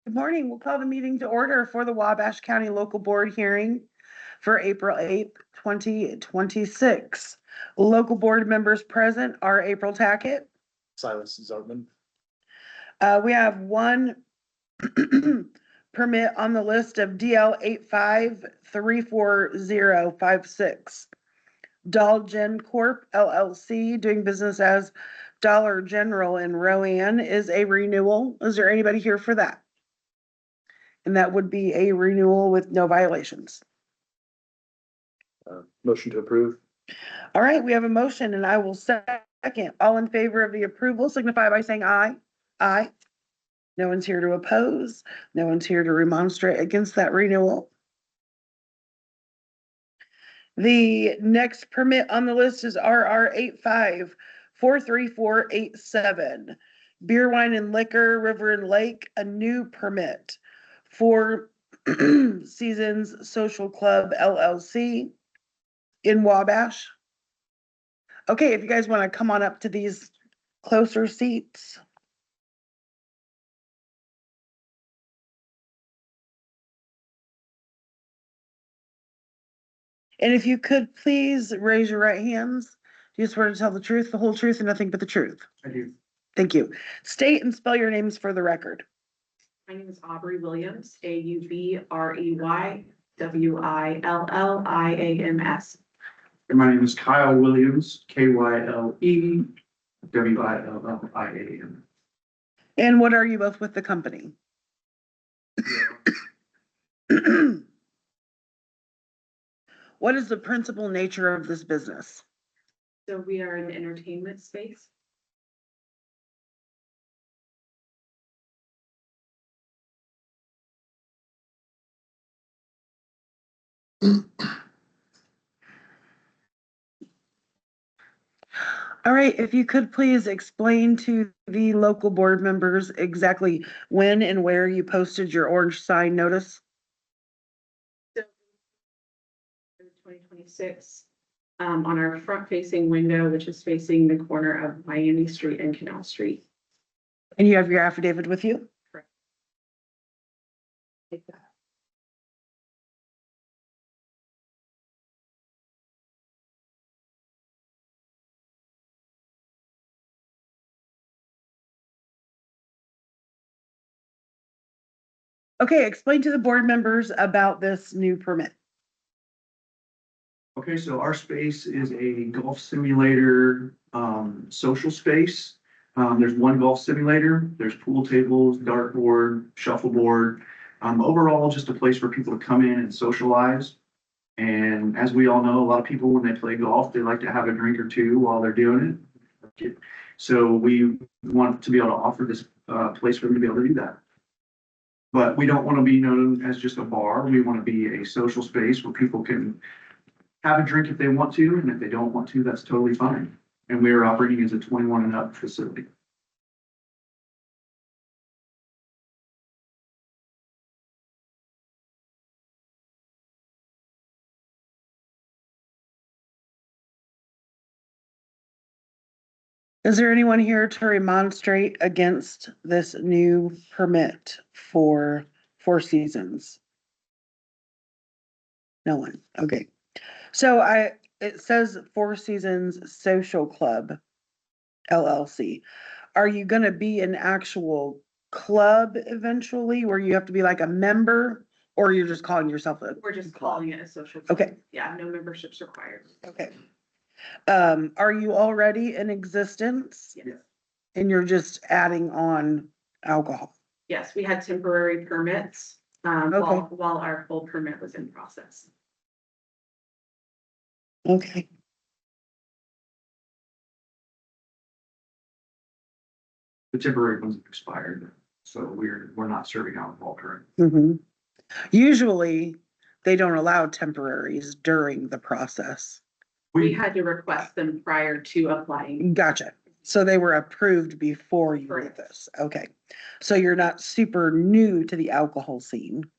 Good morning. We'll call the meeting to order for the Wabash County Local Board hearing for April 8th, 2026. Local board members present are April Tackett. Silas Zartman. We have one permit on the list of DL 85-34056. Dolgen Corp. LLC, doing business as Dollar General in Rowan, is a renewal. Is there anybody here for that? And that would be a renewal with no violations. Motion to approve. All right, we have a motion and I will second. All in favor of the approval signify by saying aye. Aye. No one's here to oppose. No one's here to remonstrate against that renewal. The next permit on the list is RR 85-43487. Beer, wine, and liquor, River and Lake, a new permit for Seasons Social Club LLC in Wabash. Okay, if you guys want to come on up to these closer seats. And if you could please raise your right hands. Do you swear to tell the truth, the whole truth, and nothing but the truth? I do. Thank you. State and spell your names for the record. My name is Aubrey Williams, AubreyWilliams. And my name is Kyle Williams, KYLEWILLIAM. And what are you both with the company? What is the principal nature of this business? So we are in the entertainment space. All right, if you could please explain to the local board members exactly when and where you posted your orange sign notice. So 2026, on our front facing window, which is facing the corner of Miami Street and Canal Street. And you have your affidavit with you? Correct. Take that. Okay, explain to the board members about this new permit. Okay, so our space is a golf simulator, social space. There's one golf simulator, there's pool tables, dartboard, shuffleboard. Overall, just a place for people to come in and socialize. And as we all know, a lot of people, when they play golf, they like to have a drink or two while they're doing it. So we want to be able to offer this place for them to be able to do that. But we don't want to be known as just a bar. We want to be a social space where people can have a drink if they want to, and if they don't want to, that's totally fine. And we are operating as a 21 and up facility. Is there anyone here to remonstrate against this new permit for Four Seasons? No one, okay. So it says Four Seasons Social Club LLC. Are you gonna be an actual club eventually where you have to be like a member? Or you're just calling yourself a? We're just calling it a social. Okay. Yeah, no memberships required. Okay. Are you already in existence? Yes. And you're just adding on alcohol? Yes, we had temporary permits, Okay. while our full permit was in process. Okay. The temporary ones have expired, so we're not serving alcohol currently. Mhm. Usually, they don't allow temporaries during the process. We had to request them prior to applying. Gotcha. So they were approved before you did Correct. this. Okay. So you're not super new to the alcohol scene.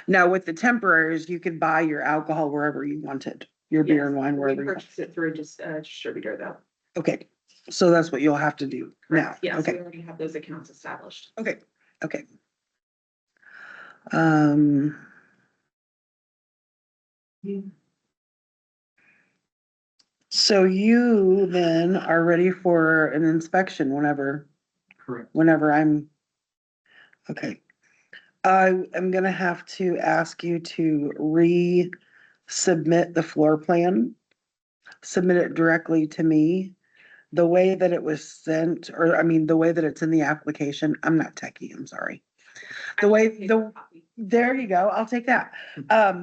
Now, with the temporaries, you could buy your alcohol wherever you wanted, your beer Yes, and wine we wherever you want. purchased it through just a distributor though. Okay. So that's what you'll have to do now. Yes, we Okay. already have those accounts established. Okay. Okay. Um. So you then are ready for an inspection Correct. whenever I'm, okay. I am gonna have to ask you to resubmit the floor plan. Submit it directly to me. The way that it was sent, or I mean, the way that it's in the application, I'm not techie, I'm sorry. The way, there you go, I'll take that.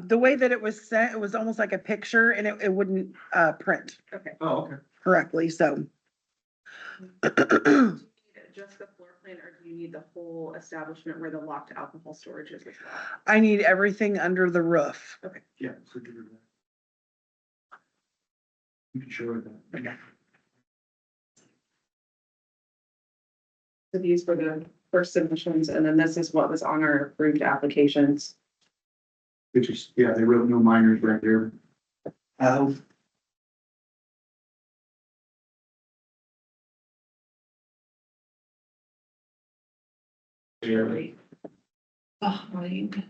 The way that it was sent, it was almost like a picture and it wouldn't, print Okay. Oh, okay. correctly, so. Just the floor plan, or do you need the whole establishment where the locked alcohol storage is as well? I need everything under the roof. Yeah. So do that. You can show it that. So these were the first submissions, and then this is what was on our approved applications. Which is, yeah, they wrote no minors right there. Oh. Really behind.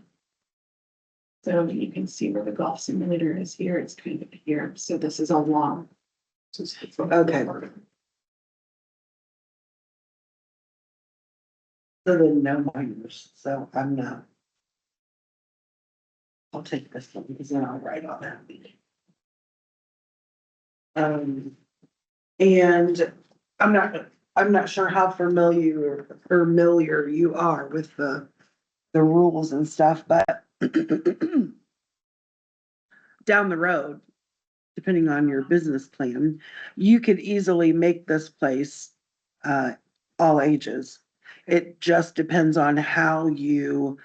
So you can see where the golf simulator is here, it's kind of here, so this is a long. Okay. So then no minors, so I'm not. I'll take this one because then I'll write on that. And I'm not sure how familiar you are with the rules and stuff, but down the road, depending on your business plan, you could easily make this place, all ages. It just depends on how you,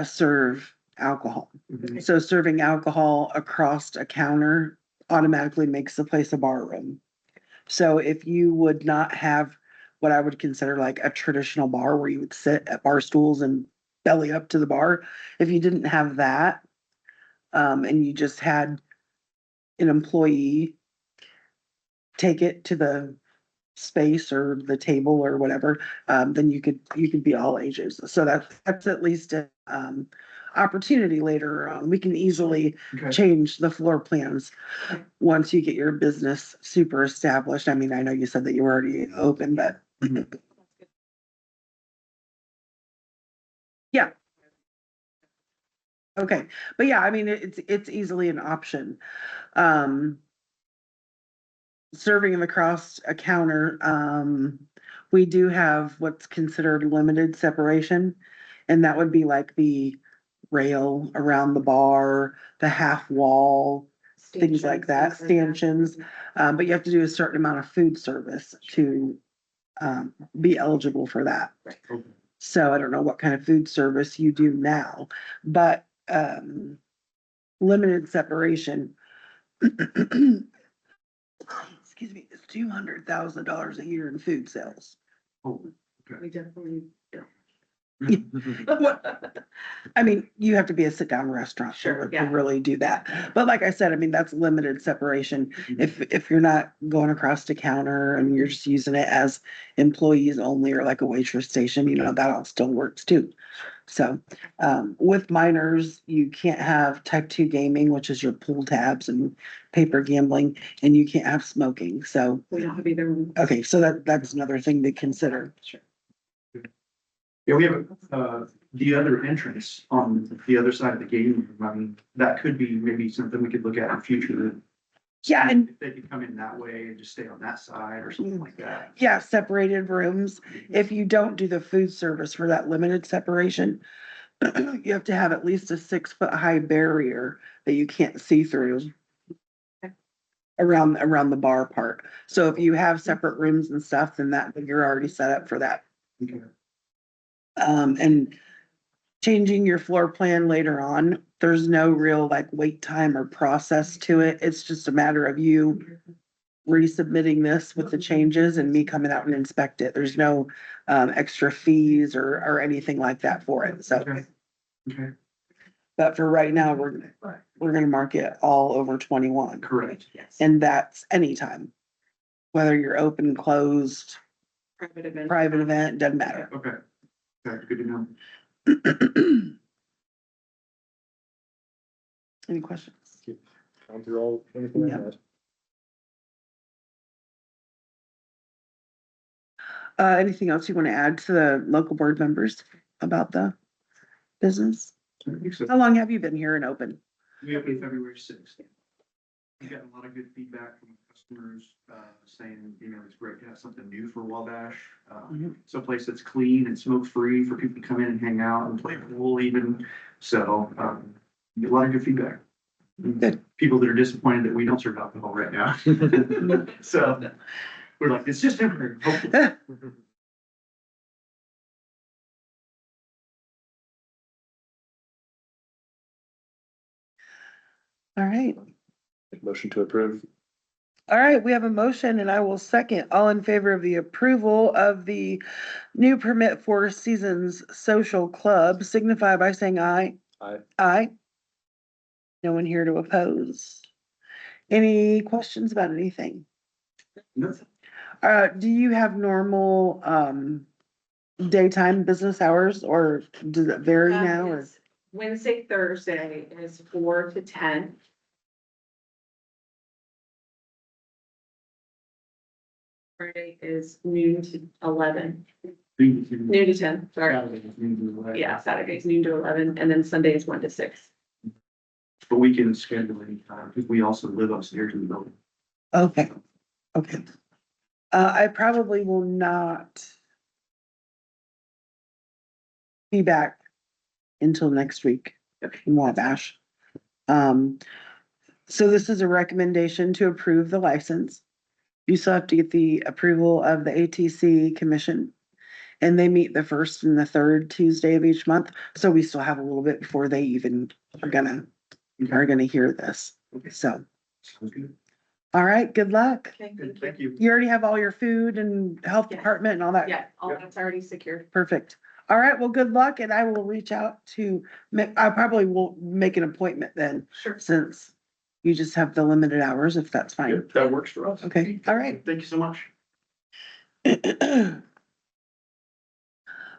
serve alcohol. Mhm. So serving alcohol across a counter automatically makes the place a bar room. So if you would not have what I would consider like a traditional bar where you would sit at bar stools and belly up to the bar, if you didn't have that, and you just had an employee take it to the space or the table or whatever, then you could be all ages. So that's at least a, opportunity later on. We can easily Okay. change the floor plans Okay. once you get your business super established. I mean, I know you said that you were already open, but yeah. Okay, but yeah, I mean, it's easily an option. Um, serving them across a counter, we do have what's considered limited separation. And that would be like the rail around the bar, the half wall, things like that, stanchions. But you have to do a certain amount of food service to, be eligible for that. Okay. So I don't know what kind of food service you do now, but, limited separation. Excuse me, it's $200,000 a year in food sales. Oh, We definitely. I mean, you have to be a sit-down restaurant Sure, to yeah. really do that. But like I said, I mean, that's limited separation. Mm-hmm. If you're not going across the counter and you're just using it as employees only or like a waitress station, you know, that all still works too. So, with minors, you can't have type 2 gaming, which is your pool tabs and paper gambling, and you can't have smoking. So, We don't have either one. okay, so that's another thing to consider. Sure. Yeah, we have, the other entrance on the other side of the game room. I mean, that could be maybe something we could look at in the future. Yeah, and If they could come in that way and just stay on that side or something like that. yeah, separated rooms. If you don't do the food service for that limited separation, you have to have at least a 6-foot high barrier that you can't see through around the bar part. So if you have separate rooms and stuff, then you're already set up for that. Okay. And changing your floor plan later on, there's no real like wait time or process to it. It's just a matter of you resubmitting this with the changes and me coming out and inspect it. There's no, extra fees or anything like that for it. So, Okay. Okay, but for right now, we're gonna mark it all over 21. correct. Yes. And that's anytime. Whether you're open, closed, Private event. private event, doesn't matter. Okay. Okay, good to know. Any questions? Gone through all, anything I Yeah. had. Anything else you want to add to the local board members about the business? I think so. How long have you been here and open? We opened February 6th. We got a lot of good feedback from customers, saying, you know, it's great to have something new for Wabash. Mhm. Someplace that's clean and smoke-free for people to come in and hang out and play pool even. So, get a lot of good feedback. Good. People that are disappointed that we don't serve alcohol right now. So, we're like, it's just temporary. Hopefully. All right. Motion to approve. All right, we have a motion and I will second. All in favor of the approval of the new permit for Seasons Social Club signify by saying aye. Aye. Aye. No one here to oppose. Any questions about anything? No. Do you have normal, daytime business hours or does it vary now or? It's Wednesday, Thursday is 4 to 10. Friday is noon to 11, noon to 10, sorry. Yeah, Saturday's noon to 11, and then Sunday is 1 to 6. But we can schedule anytime, because we also live upstairs in the building. Okay, okay. I probably will not be back until next week in Wabash. So this is a recommendation to approve the license. You still have to get the approval of the ATC commission. And they meet the first and the third Tuesday of each month, so we still have a little bit before they even are gonna hear this, so. Sounds good. All right, good luck. Okay, Good, thank thank you. you. You already have all your food and health Yes. department and all that? Yeah, all that's already secured. Perfect. All right, well, good luck, and I will reach out to, I probably will make an appointment then, Sure. since you just have the limited hours, if that's fine. Yep, that works for us. Okay, all right. Thank you so much.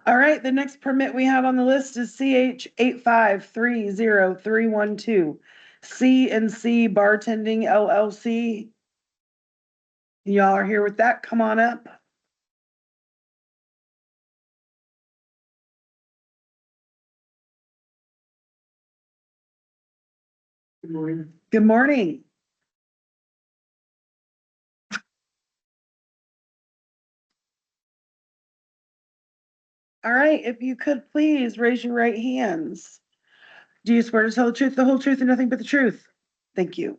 All right, the next permit we have on the list is CH 8530312. C&C Bartending LLC. Y'all are here with that, come on up. Good morning. Good morning. All right, if you could please raise your right hands. Do you swear to tell the truth, the whole truth, and nothing but the truth? Thank you.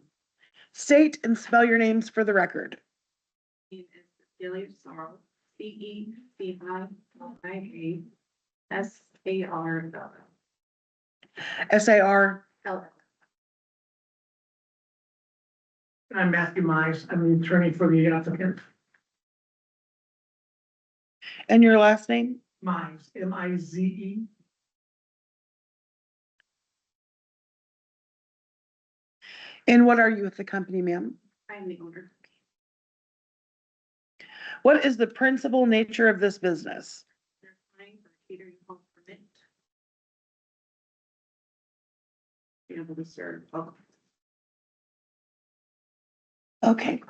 State and spell your names for the record. Name is Cecilia Sorrell, CECILIA SAR. SARLL. I'm Matthew Mize. I'm the attorney for the applicant. And your last name? Mize, M-I-Z-E. And what are you with the company, ma'am? I am the owner. What is the principal nature of this business? They're applying for a catering hall permit. Be able to serve alcohol. Okay.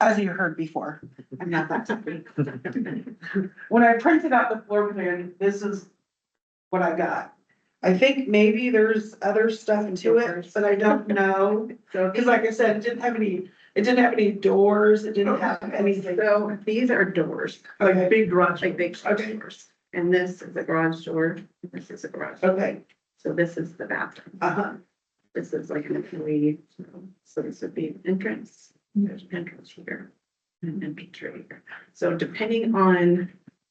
As you heard before. I'm not that happy. When I printed out the floor plan, this is what I got. I think maybe there's other stuff to it, but I don't know. So Cause like I said, it didn't have any doors, it didn't have anything. So these are doors, Like big garage. like big Okay. doors. And this is a garage door. and This is a garage. door. Okay, So this is the bathroom. uh-huh, This is like an employee. So this would be an entrance. There's an entrance here. And an entrance right here. So depending on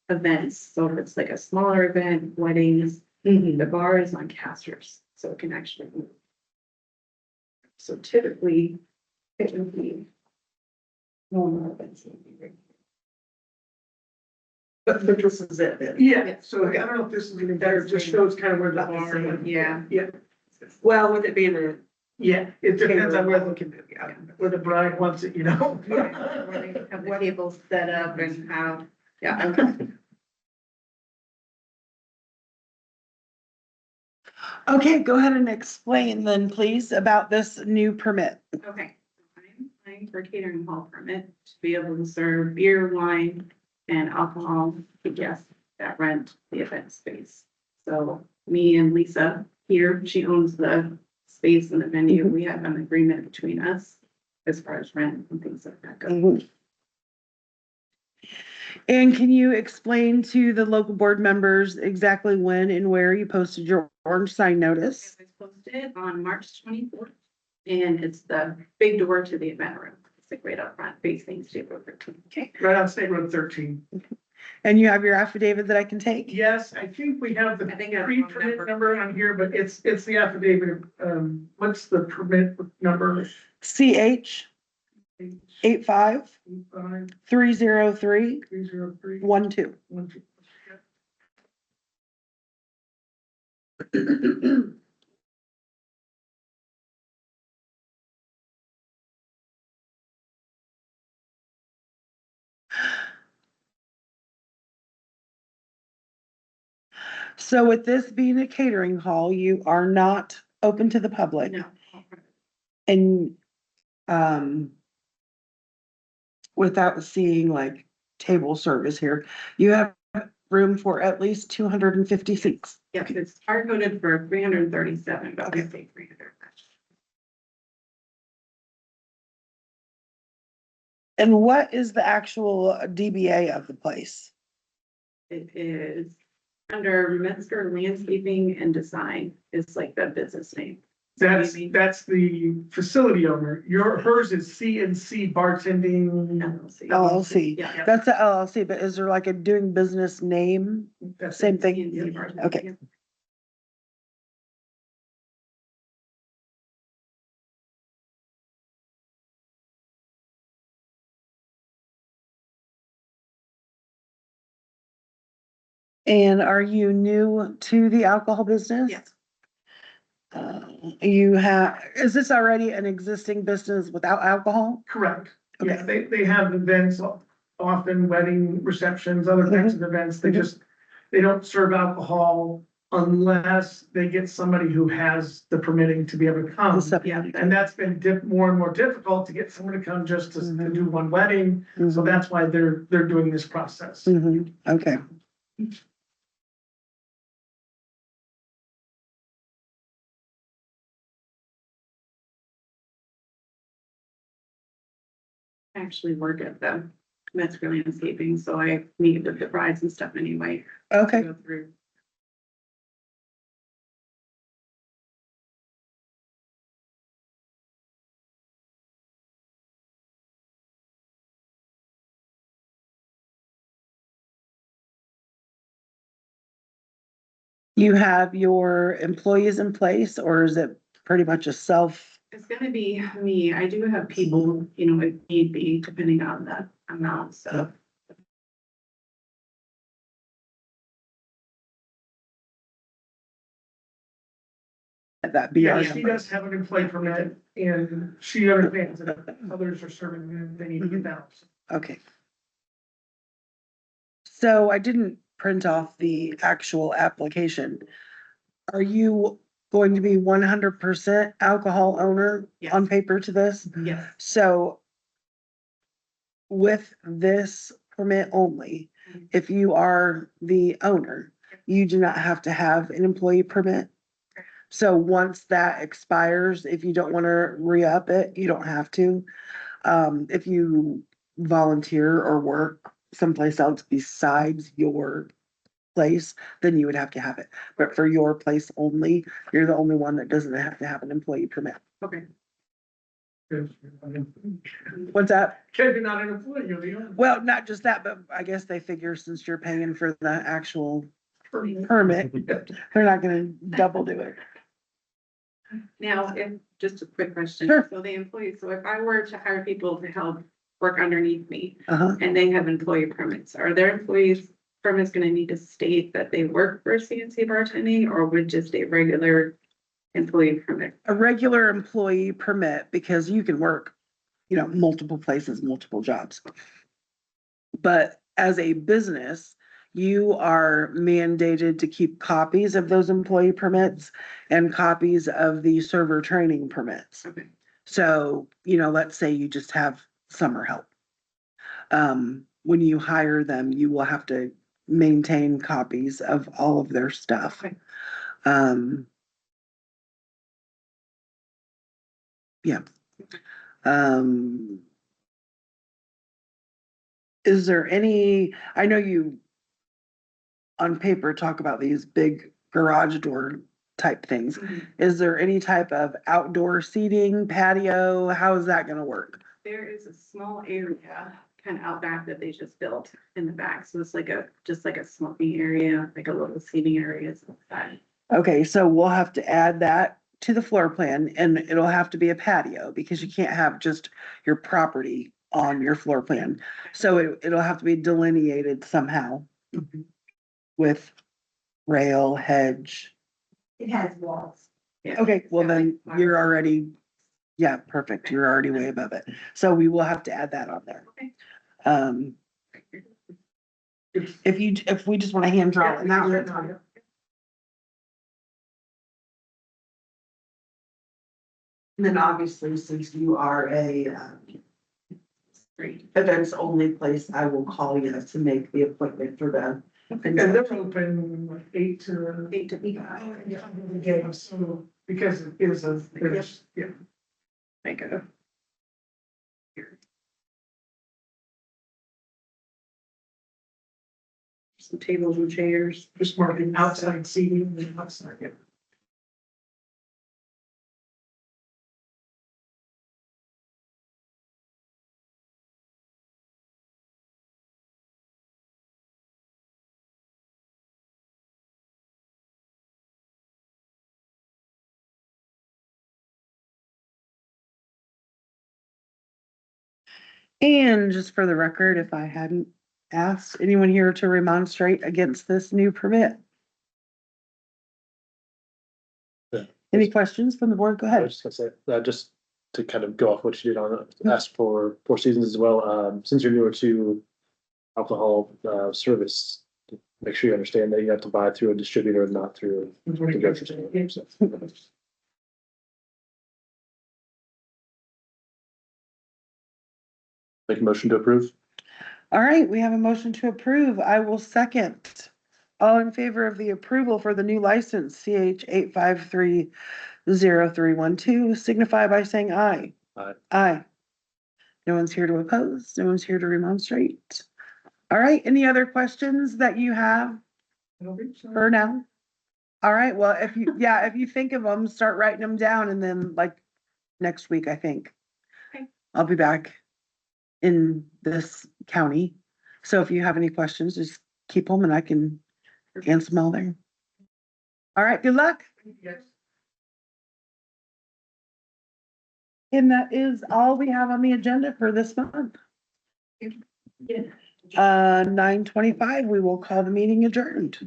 events, so if it's like a smaller event, weddings, the bar is on casters, so it can actually move. So typically, it would be normal events. It would be right but this is it then. Yeah, so I don't know if this is even better, it just shows kind of where the About the bar. same. here. Yeah, Well, with it being a. yeah, it depends on where Can the, move, yeah. where the bride wants it, you know? Yeah, where they have the tables set up and how, yeah, okay. Okay, go ahead and explain then, please, about this new permit. Okay, I'm applying for catering hall permit to be able to serve beer, wine, and alcohol to guests that rent the event space. So me and Lisa here, she owns the space and the venue. We have an agreement between us as far as rent and things like that go. Mhm. And can you explain to the local board members exactly when and where you posted your orange sign notice? It's posted on March 24th, and it's the big door to the event room. It's like right up front facing State Road 13. Okay. Right on State Road 13. And you have your affidavit that I can take? Yes, I think we have the I think I have the wrong pre-permit number on here, but it's the affidavit. What's the permit number? CH 85-303-12. 530312. So with this being a catering hall, you are not open to the public No. and, without seeing like table service here, you have room for at least 250 seats. Yep, it's hard coded for 337, but we say 300. And what is the actual DBA of the place? It is under Metzger Landscaping and Design. It's like the business name. That's the facility owner. Hers is CNC Bartending. LLC. LLC. Yeah. That's the LLC, but is there like a doing business name? That's Same it. thing? CNC Bartending, Okay. yeah. And are you new to the alcohol business? Yes. You have, is this already an existing business without alcohol? Correct. Okay. Yeah, they have events, often wedding receptions, other types of events. They they don't serve alcohol unless they get somebody who has the permitting to be able to come. Yeah. And that's been more and more difficult to get someone to come just to do one wedding. So that's why they're doing this process. Okay. I actually work at the Metzger Landscaping, so I meet with the brides and stuff anyway. to Okay. Go through. You have your employees in place, or is it pretty much a self? It's gonna be me. I do have people, you know, if need be, depending on the amount, so. That be Yeah, our she number? does have an employee permit and she understands that others are serving them, they need to get down. Okay. So I didn't print off the actual application. Are you going to be 100% alcohol owner Yes. on paper to this? Yes. So with this permit only, if you are the owner, you do not have to have an employee permit. So once that expires, if you don't want to re-up it, you don't have to. If you volunteer or work someplace else besides your place, then you would have to have it. But for your place only, you're the only one that doesn't have to have an employee permit. Okay. What's that? Because you're not an employee, you're the owner. Well, not just that, but I guess they figure since you're paying for the actual permit, they're not gonna double do it. Now, if, just a quick question. Sure. So the employees, so if I were to hire people to help work underneath me Uh-huh. and they have employee permits, are their employees permits gonna need to state that they work for CNC bartending, or would just a regular employee permit? A regular employee permit, because you can work, multiple places, multiple jobs. But as a business, you are mandated to keep copies of those employee permits and copies of the server training permits. Okay. So, let's say you just have summer help. When you hire them, you will have to maintain copies of all of their stuff. Okay. Yeah. Um, is there I know you on paper talk about these big garage door type things. Mhm. Is there any type of outdoor seating, patio? How is that gonna work? There is a small area kind of out back that they just built in the back. So it's just like a smoking area, like a little seating area. Okay, so we'll have to add that to the floor plan and it'll have to be a patio because you can't have just your property on your floor plan. So it'll have to be delineated somehow with rail, hedge. It has walls. Yeah. Okay, well Yeah, then like- you're already, yeah, perfect. You're already way above it. So we will have to add that on there. Okay. If we just want to hand draw it now. that's fine. And then obviously, since you are a Great. events only place, I will call you to make the appointment for them. And they're open like 8 to. 8 to 8. Yeah, so, because it is there's, yeah. Like a. Some tables and chairs. Just marking outside seating and outside, yeah. And just for the record, if I hadn't asked anyone here to remonstrate against this new permit. Yeah. Any questions from the board? Go I ahead. was just gonna say, just to kind of go off what you did on, ask for Four Seasons as well, since you're newer to alcohol, service, make sure you understand that you have to buy through a distributor and not through the grocery store. So, make a motion to approve? All right, we have a motion to approve. I will second. All in favor of the approval for the new license, CH 8530312, signify by saying aye. Aye. Aye. No one's here to oppose. No one's here to remonstrate. All right, any other questions that you have for now? All right, well, if you think of them, start writing them down and then like next week, I think. Okay. I'll be back in this county. So if you have any questions, just keep them and I can answer them all there. All right, good luck. Yes. And that is all we have on the agenda for this month. 9:25, we will call the meeting adjourned.